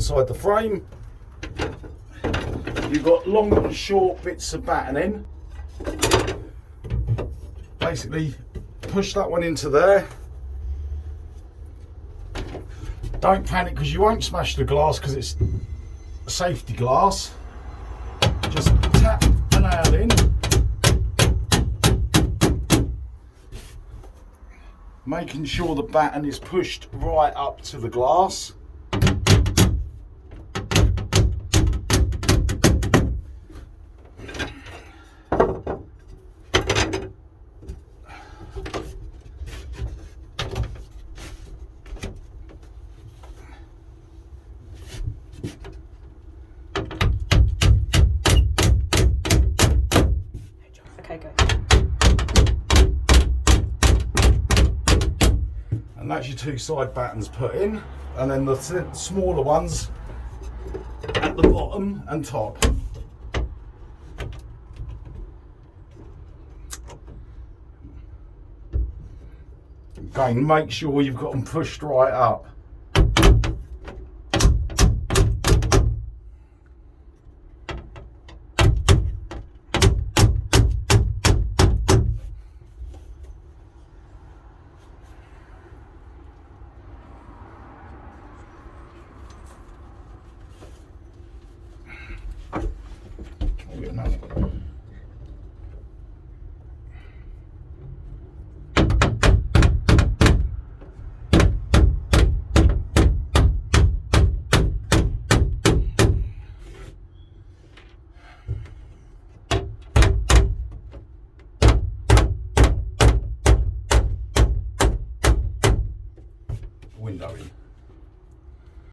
inside the frame. You've got long and short bits of battening. Basically, push that one into there. Don't panic because you won't smash the glass because it's safety glass. Just tap the nail in. Making sure the batten is pushed right up to the glass. Okay, go. And that's your two side battens put in, and then the smaller ones at the bottom and top. Again, make sure you've got them pushed right up.